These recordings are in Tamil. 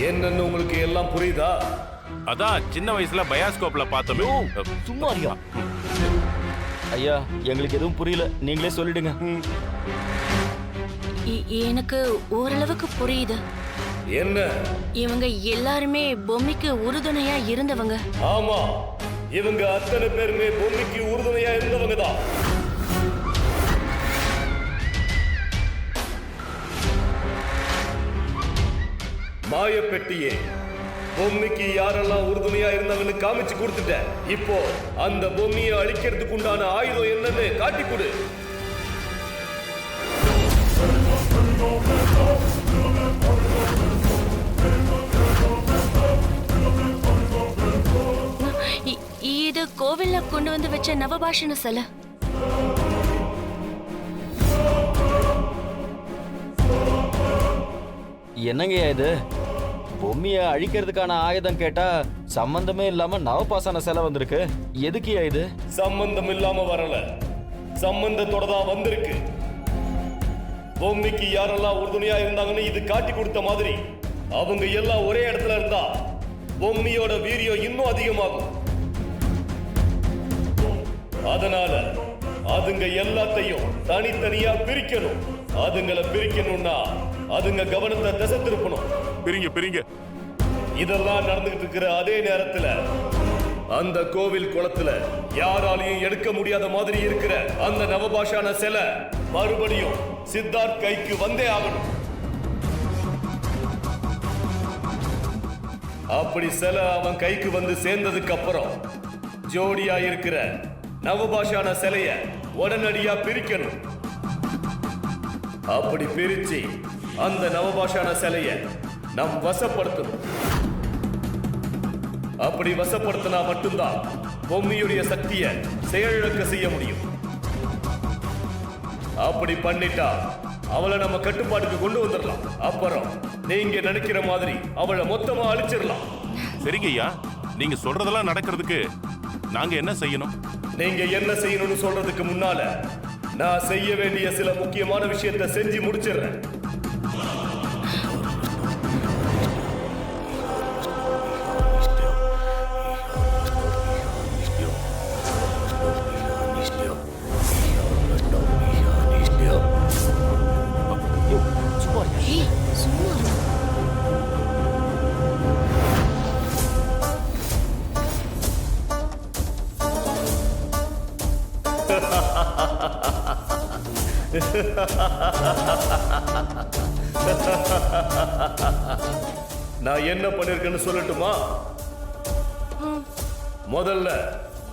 என்னன்னு உங்களுக்கு எல்லாம் புரியுதா? அதான் சின்ன வயசுல பயாஸ்கோப்ல பார்த்தோமே. சும்மா அறியா ஐயா, எங்களுக்கு எதுவும் புரியல, நீங்களே சொல்லிடுங்க. எனக்கு ஓரளவுக்கு புரியுது. என்ன? இவங்க எல்லாருமே பொம்மைக்கு உறுதுணையா இருந்தவங்க. ஆமா, இவங்க அத்தனை பேருமே பொம்மைக்கு உறுதுணையா இருந்தவங்க தான். மாயப்பெட்டியே, பொம்மைக்கு யாரெல்லாம் உறுதுணையா இருந்தாங்கன்னு காமிச்சு கொடுத்துட்ட. இப்போ அந்த பொம்மையை அழிக்கிறதுக்கு உண்டான ஆயுதம் என்னன்னு காட்டி கொடு. இது கோவில்ல கொண்டு வந்து வச்ச நவபாஷண சிலை. என்னங்கய்யா இது? பொம்மைய அழிக்கிறதுக்கான ஆயுதம் கேட்டா சம்பந்தமே இல்லாம நவபாசன சிலை வந்திருக்கு. எதுக்குயா இது? சம்பந்தம் இல்லாம வரல, சம்பந்தத்தோட தான் வந்திருக்கு. பொம்மைக்கு யாரெல்லாம் உறுதுணையா இருந்தாங்கன்னு இது காட்டி கொடுத்த மாதிரி அவங்க எல்லாம் ஒரே இடத்துல இருந்தா பொம்மையோட வீரியம் இன்னும் அதிகமாகும். அதனால அதுங்க எல்லாத்தையும் தனித்தனியா பிரிக்கணும். அதுங்களை பிரிக்கணும்னா அதுங்க கவனத்தை திசை திருப்பணும். பிரிங்க பிரிங்க. இதெல்லாம் நடந்துகிட்டு இருக்கிற அதே நேரத்துல அந்த கோவில் குளத்துல யாராலையும் எடுக்க முடியாத மாதிரி இருக்கிற அந்த நவபாஷான சிலை மறுபடியும் சித்தார்த் கைக்கு வந்தே ஆகணும். அப்படி சிலை அவன் கைக்கு வந்து சேர்ந்ததுக்கு அப்புறம் ஜோடியா இருக்கிற நவபாஷான சிலைய உடனடியா பிரிக்கணும். அப்படி பிரிச்சு அந்த நவபாஷான சிலைய நம் வசப்படுத்தணும். அப்படி வசப்படுத்தினா மட்டும்தான் பொம்மையுடைய சக்தியை செயலிழக்க செய்ய முடியும். அப்படி பண்ணிட்டா அவளை நம்ம கட்டுப்பாட்டுக்கு கொண்டு வந்துடலாம். அப்புறம் நீங்க நினைக்கிற மாதிரி அவளை மொத்தமா அழிச்சிடலாம். சரிங்க ஐயா, நீங்க சொல்றதெல்லாம் நடக்கிறதுக்கு நாங்க என்ன செய்யணும்? நீங்க என்ன செய்யணும்னு சொல்றதுக்கு முன்னால நான் செய்ய வேண்டிய சில முக்கியமான விஷயத்தை செஞ்சு முடிச்சிடுறேன். நான் என்ன பண்ணிருக்கேன்னு சொல்லட்டுமா? முதல்ல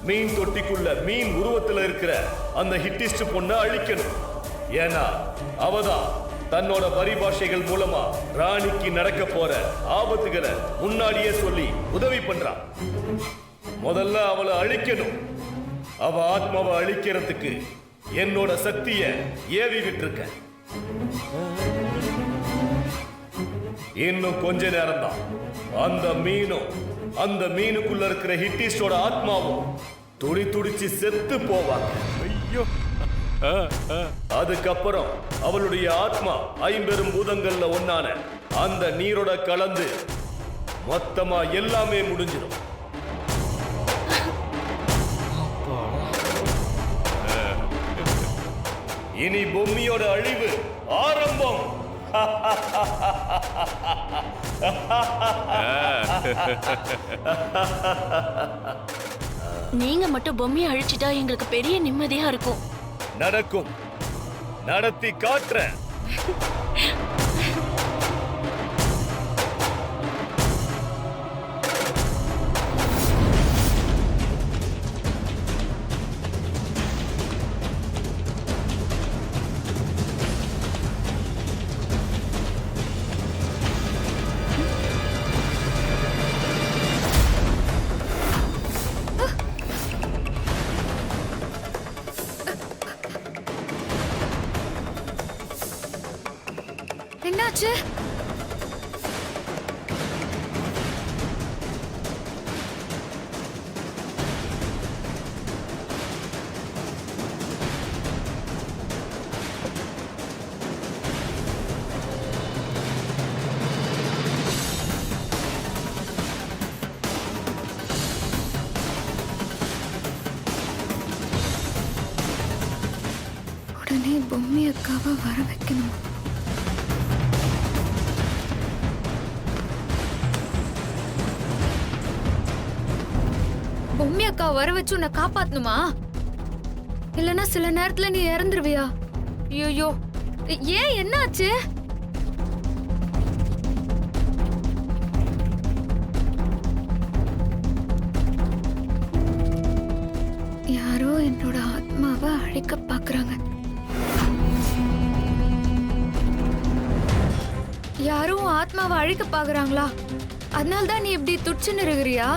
மீன் தொட்டிக்குள்ள மீன் உருவத்துல இருக்கிற அந்த ஹிட்டிஸ்ட் பொண்ணை அழிக்கணும். ஏன்னா அவதான் தன்னோட பரிபாஷைகள் மூலமா ராணிக்கு நடக்க போற ஆபத்துகளை முன்னாடியே சொல்லி உதவி பண்றான். முதல்ல அவளை அழிக்கணும். அவ ஆத்மாவை அழிக்கிறதுக்கு என்னோட சக்தியை ஏவி விட்டுருக்க. இன்னும் கொஞ்ச நேரம் தான் அந்த மீனும் அந்த மீனுக்குள்ள இருக்கிற ஹிட்டிஸ்டோட ஆத்மாவும் துடி துடிச்சு செத்து போவாங்க. ஐயோ! அதுக்கப்புறம் அவளுடைய ஆத்மா 50 பூதங்கள்ல ஒன்னான அந்த நீரோட கலந்து மொத்தமா எல்லாமே முடிஞ்சிடும். இனி பொம்மையோட அழிவு ஆரம்பம். நீங்க மட்டும் பொம்மையை அழிச்சிட்டா எங்களுக்கு பெரிய நிம்மதியா இருக்கும். நடக்கும், நடத்தி காட்டுறேன். என்னாச்சு? உடனே பொம்மி அக்காவை வர வைக்கணும். பொம்மி அக்கா வர வச்சு உன்னை காப்பாத்தணுமா? இல்லனா சில நேரத்துல நீ இறந்துருவியா? ஐயோ, ஏன் என்னாச்சு? யாரோ என்னோட ஆத்மாவை அழிக்க பாக்குறாங்க. யாரும் ஆத்மாவை அழிக்க பாக்குறாங்களா? அதனால்தான் நீ இப்படி துடிச்சுன்னு இருக்கிறியா?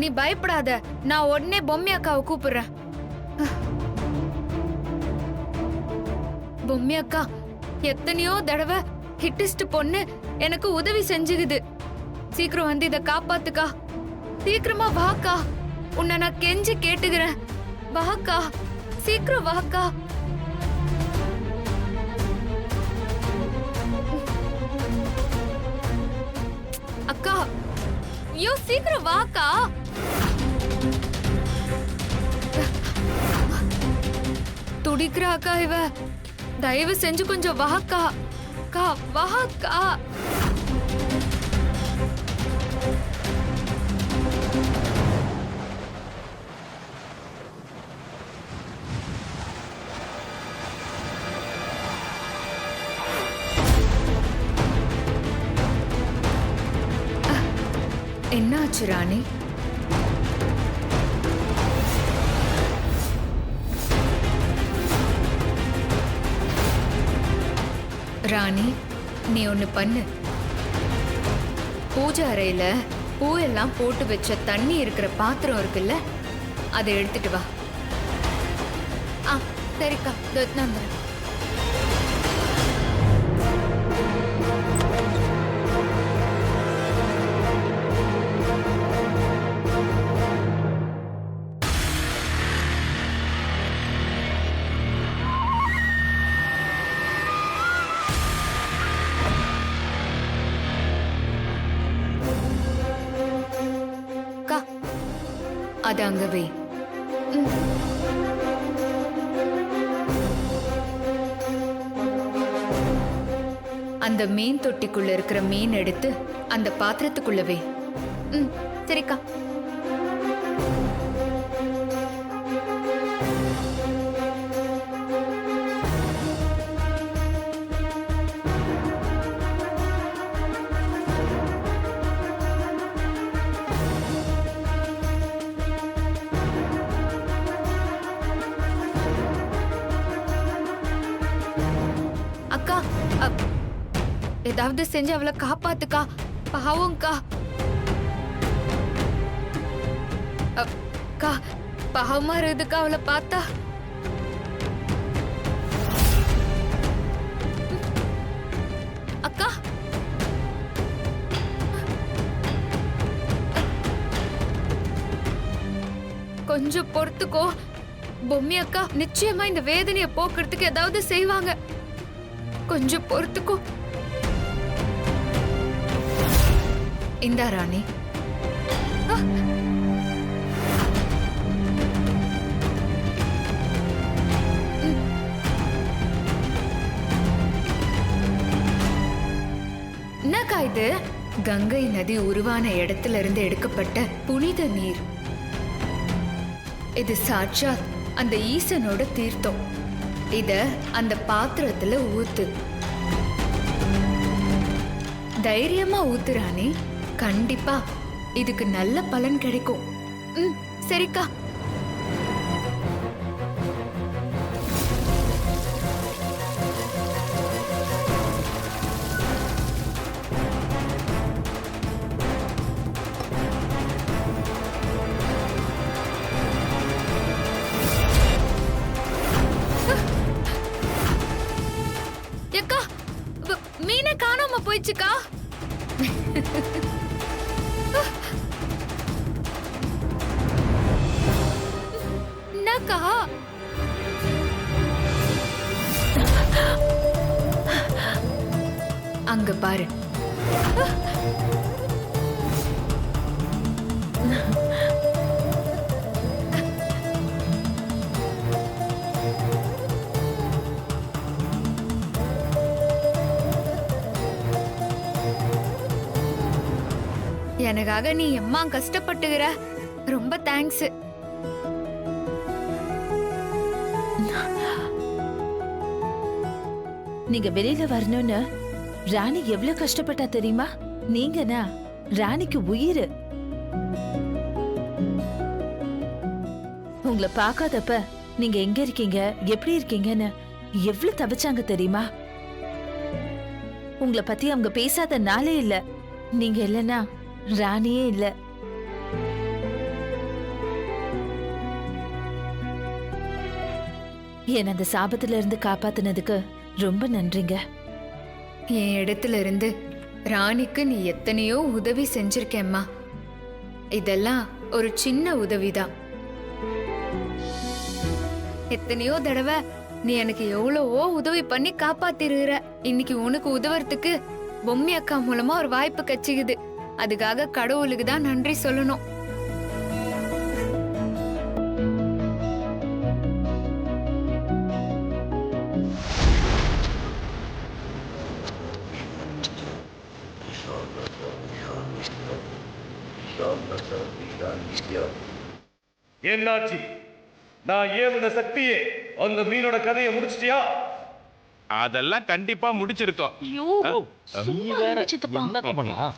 நீ பயப்படாத, நான் உடனே பொம்மி அக்காவை கூப்பிடுறேன். பொம்மி அக்கா எத்தனையோ தடவை ஹிட்டிஸ்ட் பொண்ணு எனக்கு உதவி செஞ்சுக்குது. சீக்கிரம் வந்து இத காப்பாத்துக்கா. சீக்கிரமா வாக்கா, உன்னை நான் கெஞ்சி கேட்டுக்கிறேன். வாக்கா, சீக்கிரம் வாக்கா. அக்கா, ஐயோ சீக்கிரம் வாக்கா. துடிக்கிற அக்கா இவ. தயவு செஞ்சு கொஞ்சம் வாக்கா. அக்கா வாக்கா. என்னாச்சு ராணி? ராணி, நீ ஒண்ணு பண்ணு. பூஜை அறையில பூ எல்லாம் போட்டு வச்ச தண்ணி இருக்கிற பாத்திரம் இருக்குல்ல, அதை எடுத்துட்டு வா. சரிக்கா, வந்துடுறேன். அது அங்க வை. அந்த மீன் தொட்டிக்குள்ள இருக்கிற மீன் எடுத்து அந்த பாத்திரத்துக்குள்ள வை. சரிக்கா. அக்கா, ஏதாவது செஞ்சு அவளை காப்பாத்துக்கா. பாவம்க்கா. அக்கா, பாவமா இருக்குதுக்கா அவளை பார்த்தா. அக்கா, கொஞ்சம் பொறுத்துக்கோ. பொம்மி அக்கா நிச்சயமா இந்த வேதனையை போக்குறதுக்கு ஏதாவது செய்வாங்க. கொஞ்சம் பொறுத்துக்கோ. இந்தா ராணி. என்னக்கா இது? கங்கை நதி உருவான இடத்துல இருந்து எடுக்கப்பட்ட புனித நீர். இது சாட்சாத் அந்த ஈசனோட தீர்த்தம். இத அந்த பாத்திரத்துல ஊத்து. தைரியமா ஊத்து ராணி. கண்டிப்பா இதுக்கு நல்ல பலன் கிடைக்கும். சரிக்கா. வாக்கா. அங்க பாரு. எனக்காக நீ எம்மா கஷ்டப்பட்டுகிற. ரொம்ப தேங்க்ஸ். நீங்க வெளியில வரணும்னு ராணி எவ்வளவு கஷ்டப்பட்டா தெரியுமா? நீங்கனா ராணிக்கு உயிர். உங்களை பார்க்காதப்ப நீங்க எங்க இருக்கீங்க, எப்படி இருக்கீங்கன்னு எவ்வளவு தவிச்சாங்க தெரியுமா? உங்களை பத்தி அவங்க பேசாத நாளே இல்ல. நீங்க இல்லனா ராணியே இல்ல. என்ன அந்த சாபத்துல இருந்து காப்பாத்துனதுக்கு ரொம்ப நன்றிங்க. என் இடத்துல இருந்து ராணிக்கு நீ எத்தனையோ உதவி செஞ்சிருக்கேம்மா. இதெல்லாம் ஒரு சின்ன உதவிதான். எத்தனையோ தடவை நீ எனக்கு எவ்வளவோ உதவி பண்ணி காப்பாத்திருக்கிற. இன்னைக்கு உனக்கு உதவுறதுக்கு பொம்மி அக்கா மூலமா ஒரு வாய்ப்பு கிடைச்சிக்குது. அதுக்காக கடவுளுக்கு தான் நன்றி சொல்லணும். என்னாச்சு? நான் ஏவுன சக்தியே அந்த மீனோட கதையை முடிச்சிட்டியா? அதெல்லாம் கண்டிப்பா முடிச்சிருக்கோம். ஐயோ நீ வேற என்ன பண்ணலாம்?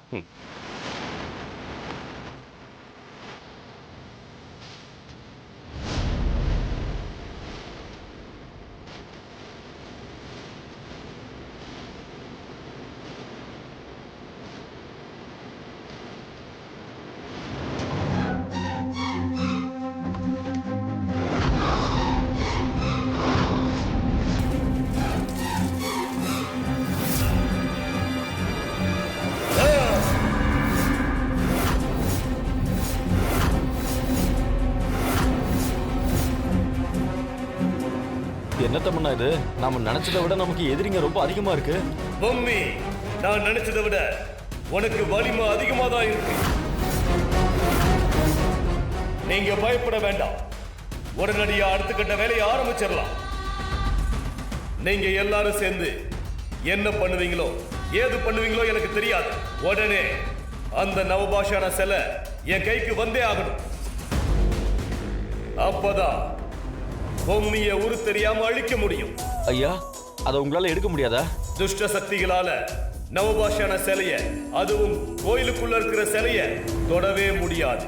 என்ன தமன்னா இது? நாம நினைச்சதை விட நமக்கு எதிரிங்க ரொம்ப அதிகமா இருக்கு. பொம்மி, நான் நினைச்சதை விட உனக்கு வலிமை அதிகமா தான் இருக்கு. நீங்க பயப்பட வேண்டாம். உடனடியா அடுத்த கட்ட வேலையை ஆரம்பிச்சிடலாம். நீங்க எல்லாரும் சேர்ந்து என்ன பண்ணுவீங்களோ ஏது பண்ணுவீங்களோ எனக்கு தெரியாது. உடனே அந்த நவபாஷான சிலை என் கைக்கு வந்தே ஆகணும். அப்பதான் பொம்மிய உரு தெரியாம அழிக்க முடியும். ஐயா, அதை உங்களால எடுக்க முடியாதா? துஷ்ட சக்திகளால நவபாஷான சிலைய, அதுவும் கோயிலுக்குள்ள இருக்கிற சிலைய தொடவே முடியாது.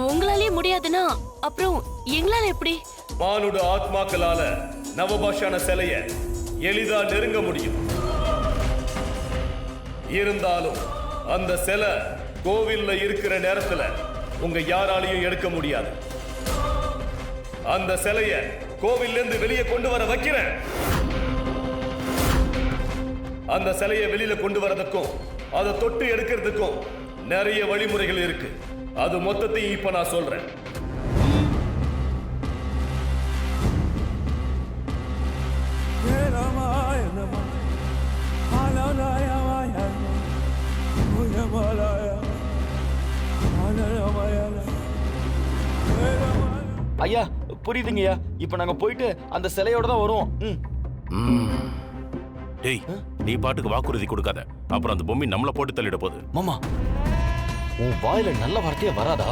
உங்களாலே முடியாதுன்னா அப்புறம் எங்களால எப்படி? மானுட ஆத்மாக்களால நவபாஷான சிலைய எளிதா நெருங்க முடியும். இருந்தாலும் அந்த சிலை கோவில்ல இருக்கிற நேரத்துல உங்க யாராலையும் எடுக்க முடியாது. அந்த சிலைய கோவில்ல இருந்து வெளியே கொண்டு வர வைக்கிறேன். அந்த சிலையை வெளியில கொண்டு வரதுக்கும் அதை தொட்டு எடுக்கிறதுக்கும் நிறைய வழிமுறைகள் இருக்கு. அது மொத்தத்தையும் இப்ப நான் சொல்றேன். ஐயா, புரியுதுங்கய்யா. இப்ப நாங்க போயிட்டு அந்த சிலையோட தான் வருவோம். டேய், நீ பாட்டுக்கு வாக்குறுதி கொடுக்காத. அப்புறம் அந்த பொம்மி நம்மள போட்டு தள்ளிட போகுது. மாமா, உன் வாயில நல்ல வார்த்தையே வராதா?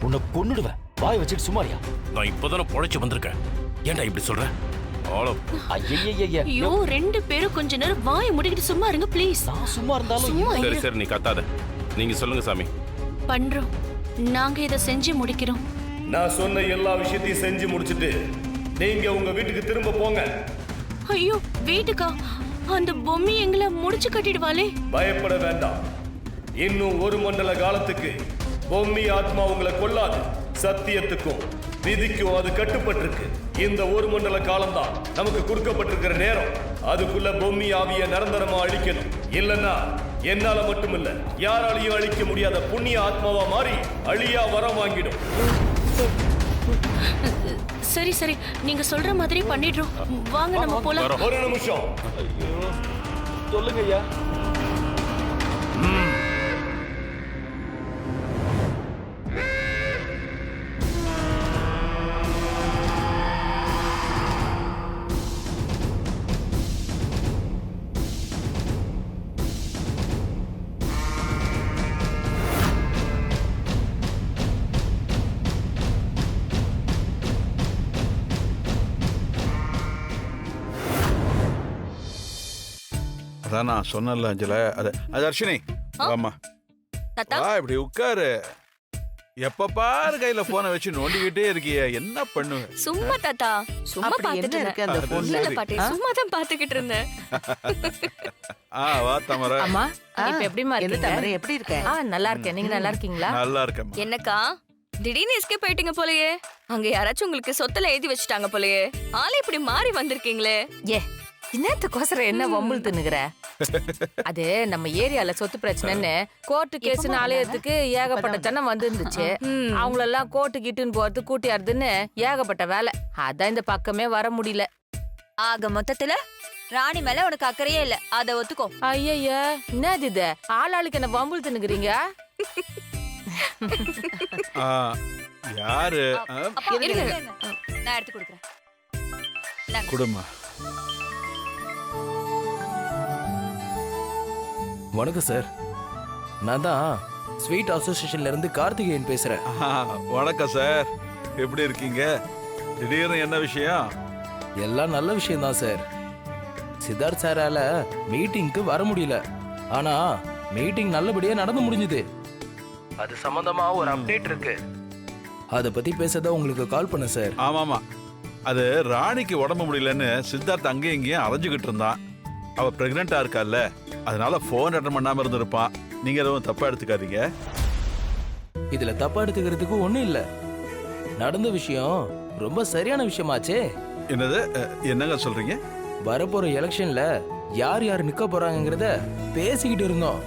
உன்னை கொன்னுடுவேன். வாய் வச்சுட்டு சும்மாரியா? நான் இப்பதானே பொழைச்சு வந்திருக்கேன். ஏன்டா இப்படி சொல்ற? ஐயோ, ரெண்டு பேரும் கொஞ்ச நேரம் வாயை மூடிக்கிட்டு சும்மா இருங்க ப்ளீஸ். நான் சும்மா இருந்தாலும் சரி சரி, நீ கத்தாத. நீங்க சொல்லுங்க சாமி. பண்றோம். நாங்க இதை செஞ்சு முடிக்கிறோம். நான் சொன்ன எல்லா விஷயத்தையும் செஞ்சு முடிச்சிட்டு நீங்க உங்க வீட்டுக்கு திரும்ப போங்க. ஐயோ, வீட்டுக்கா? அந்த பொம்மி எங்களை முடிச்சு கட்டிடுவாளே. பயப்பட வேண்டாம். இன்னும் ஒரு மண்டல காலத்துக்கு பொம்மி ஆத்மா உங்களை கொல்லாது. சத்தியத்துக்கும் விதிக்கும் அது கட்டுப்பட்டிருக்கு. இந்த ஒரு மண்டல காலம்தான் நமக்கு கொடுக்கப்பட்டிருக்கிற நேரம். அதுக்குள்ள பொம்மி ஆவிய நிரந்தரமா அழிக்கணும். இல்லன்னா என்னால மட்டுமில்ல, யாராலையும் அழிக்க முடியாத புண்ணிய ஆத்மாவா மாறி அழியா வரம் வாங்கிடும். சரி சரி நீங்க சொல்ற மாதிரி பண்ணிடுறோம். வாங்க நம்ம போலாம். ஒரு நிமிஷம். சொல்லுங்க ஐயா. அதான் நான் சொன்னல அஞ்சல. அது அர்ஷினி வாமா. வா இப்படி உட்காரு. எப்ப பாரு கையில போனை வச்சு நோண்டிக்கிட்டே இருக்கிய, என்ன பண்ணுவ? சும்மா தாத்தா, சும்மா பாத்துட்டு அந்த இருந்தேன். phone இல்ல சரி. பாட்டி, சும்மா தான் பாத்துக்கிட்டு இருந்தேன். வா தமர. அம்மா இப்ப எப்படிமா என்ன இருக்கீங்க? தமரை எப்படி இருக்க? நல்லா இருக்கேன். நீங்க நல்லா இருக்கீங்களா? நல்லா இருக்கேம்மா. என்னக்கா திடீர்னு எஸ்கேப் ஆயிட்டீங்க போலயே. அங்க யாராச்சும் உங்களுக்கு சொத்துல எழுதி வச்சுட்டாங்க போலயே. ஆளு இப்படி மாறி வந்திருக்கீங்களே. ஏ இன்னத்துக்கோசரம் என்ன வம்புல் தின்னுகிற? அது நம்ம ஏரியால சொத்து பிரச்சனைன்னு கோர்ட்டு கேஸ்னு அலையறதுக்கு ஏகப்பட்ட ஜனம் வந்து இருந்துச்சு. அவங்களெல்லாம் கோர்ட்டு கிட்டுன்னு போறது கூட்டியாருதுன்னு ஏகப்பட்ட வேலை. அதான் இந்த பக்கமே வர முடியல. ஆக மொத்தத்துல ராணி மேல உனக்கு அக்கறையே இல்ல, அத ஒத்துக்கோ. ஐயா என்னது இது? ஆளாளுக்கு என்ன வம்புல் தின்னுகிறீங்க? யாரு? அப்பா, இருங்க, இருங்க. நான் எடுத்து கொடுக்குறேன். குடுமா. வணக்கம் சார், நான் தான் ஸ்வீட் அசோசியேஷன்ல இருந்து கார்த்திகேயன் பேசுறேன். வணக்கம் சார், எப்படி இருக்கீங்க? திடீர்னு என்ன விஷயம்? எல்லாம் நல்ல விஷயம் தான் சார். சித்தார்த் சாரால மீட்டிங்க்கு வர முடியல, ஆனா மீட்டிங் நல்லபடியா நடந்து முடிஞ்சது. அது சம்பந்தமா ஒரு அப்டேட் இருக்கு, அதை பத்தி பேசதான் உங்களுக்கு கால் பண்ண சார். ஆமாமா, அது ராணிக்கு உடம்பு முடியலன்னு சித்தார்த் அங்கேயும் இங்கேயும் அலைஞ்சுக்கிட்டு இருந்தான். அவ பிரெக்னெண்டா இருக்கால்ல, அதனால போன் அட்டன் பண்ணாம இருந்திருப்பான். நீங்க எதுவும் தப்பா எடுத்துக்காதீங்க. இதுல தப்பா எடுத்துக்கிறதுக்கு ஒண்ணும் இல்ல. நடந்த விஷயம் ரொம்ப சரியான விஷயமாச்சே. என்னது? என்னங்க சொல்றீங்க? வரப்போற எலெக்ஷன்ல யார் யார் நிக்க போறாங்கங்கறத பேசிக்கிட்டு இருந்தோம்.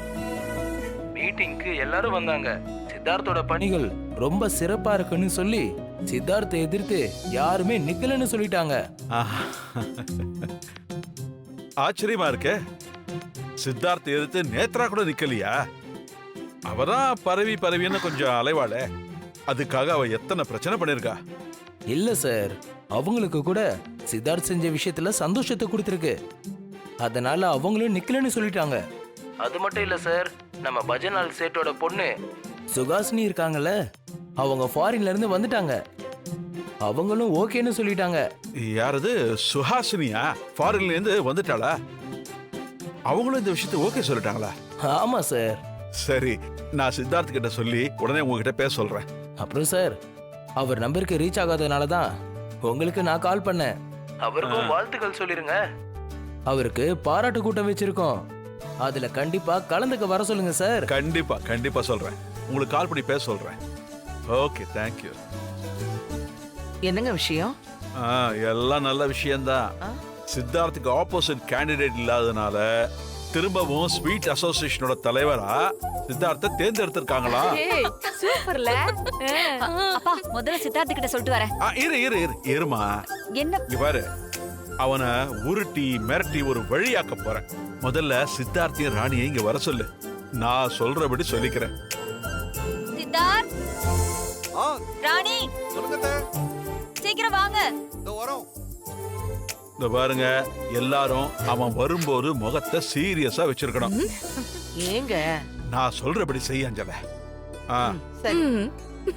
மீட்டிங்க்கு எல்லாரும் வந்தாங்க. சித்தார்த்தோட பணிகள் ரொம்ப சிறப்பா இருக்குன்னு சொல்லி சித்தார்த்தை எதிர்த்து யாருமே நிக்கலன்னு சொல்லிட்டாங்க. ஆச்சரியமா இருக்கே, சித்தார்த்த எதிர்த்து நேத்ரா கூட நிக்கலையா? அவதான் பரவி பரவின்னு கொஞ்சம் அலைவாளே, அதுக்காக அவ எத்தனை பிரச்சனை பண்ணிருக்கா. இல்ல சார், அவங்களுக்கு கூட சித்தார்த் செஞ்ச விஷயத்துல சந்தோஷத்தை கொடுத்துருக்கு. அதனால அவங்களும் நிக்கலன்னு சொல்லிட்டாங்க. அது மட்டும் இல்ல சார், நம்ம பஜனால் சேட்டோட பொண்ணு சுகாசினி இருக்காங்கல்ல, அவங்க ஃபாரின்ல இருந்து வந்துட்டாங்க. அவங்களும் ஓகேன்னு சொல்லிட்டாங்க. யாரது? சுஹாசினியா? ஃபாரின்ல இருந்து வந்துட்டாளா? அவங்களும் இந்த விஷயத்தை ஓகே சொல்லிட்டாங்களா? ஆமா சார். சரி, நான் சித்தார்த் கிட்ட சொல்லி உடனே உங்ககிட்ட பேச சொல்றேன். அப்புறம் சார், அவர் நம்பருக்கு ரீச் ஆகாதனால தான் உங்களுக்கு நான் கால் பண்ணேன். அவருக்கும் வாழ்த்துக்கள் சொல்லிருங்க. அவருக்கு பாராட்டு கூட்டம் வச்சிருக்கோம், அதுல கண்டிப்பா கலந்துக்க வர சொல்லுங்க சார். கண்டிப்பா கண்டிப்பா சொல்றேன், உங்களுக்கு கால் பண்ணி பேச சொல்றேன். Okay, thank you. என்னங்க விஷயம்? எல்லாம் நல்ல விஷயம்தான். சித்தார்த்துக்கு ஆப்போசிட் கேண்டிடேட் இல்லாதனால திரும்பவும் ஸ்வீட் அசோசியேஷனோட தலைவரா சித்தார்த்த தேர்ந்தெடுத்திருக்காங்களா? சூப்பர்ல. அப்பா, முதல்ல சித்தார்த்த கிட்ட சொல்லிட்டு வரேன். இருமா. என்ன? இவரு அவனை உருட்டி மிரட்டி ஒரு வழியாக்க போறேன். முதல்ல சித்தார்த்தையும் ராணியை இங்க வர சொல்லு, நான் சொல்றபடி சொல்லிக்கிறேன். சித்தார்த், ராணி, சீக்கிரம் வாங்க. இந்த பாருங்க, எல்லாரும் அவன் வரும்போது முகத்தை சீரியஸா வச்சிருக்கணும். ஏங்க? நான் சொல்றபடி செய்ய அஞ்சல. சரி.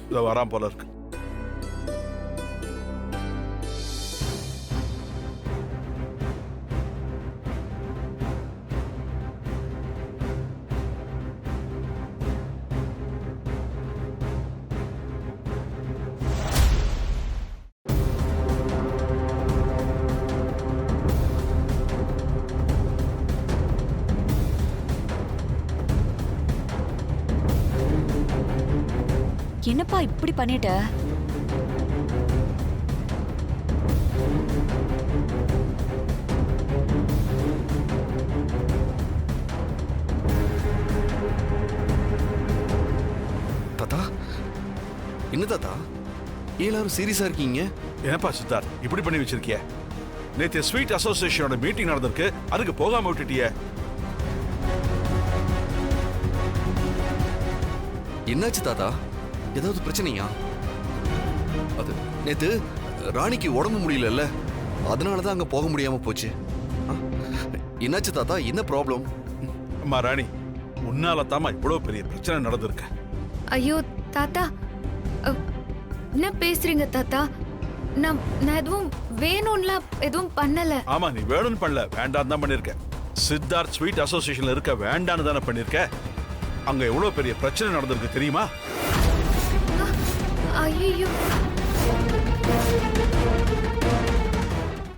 இதோ வரான் போல இருக்கு. என்னப்பா இப்படி பண்ணிட்ட? தாத்தா, என்ன தாத்தா? எல்லாரும் சீரியஸா இருக்கீங்க? என்னப்பா சித்தார்த் இப்படி பண்ணி வச்சிருக்கிய? நேத்து ஸ்வீட் அசோசியேஷனோட மீட்டிங் நடந்திருக்கு, அதுக்கு போகாம விட்டுட்டிய. என்னாச்சு தாத்தா? ஏதாவது பிரச்சனையா? அது நேத்து ராணிக்கு உடம்பு முடியலல்ல, அதனாலதான் அங்க போக முடியாம போச்சு. என்னாச்சு தாத்தா? என்ன ப்ராப்ளம்? அம்மா ராணி, உன்னால தாமா இவ்வளவு பெரிய பிரச்சனை நடந்திருக்கு. ஐயோ தாத்தா, என்ன பேசுறீங்க தாத்தா? நான் எதுவும் வேணும்லாம் எதுவும் பண்ணல. ஆமா, நீ வேணும்னு பண்ணல, வேண்டாம் தான் பண்ணிருக்க. சித்தார்த் ஸ்வீட் அசோசியேஷன்ல இருக்க வேண்டான்னு தானே பண்ணிருக்க. அங்க எவ்வளவு பெரிய பிரச்சனை நடந்திருக்கு தெரியுமா? ஐயோ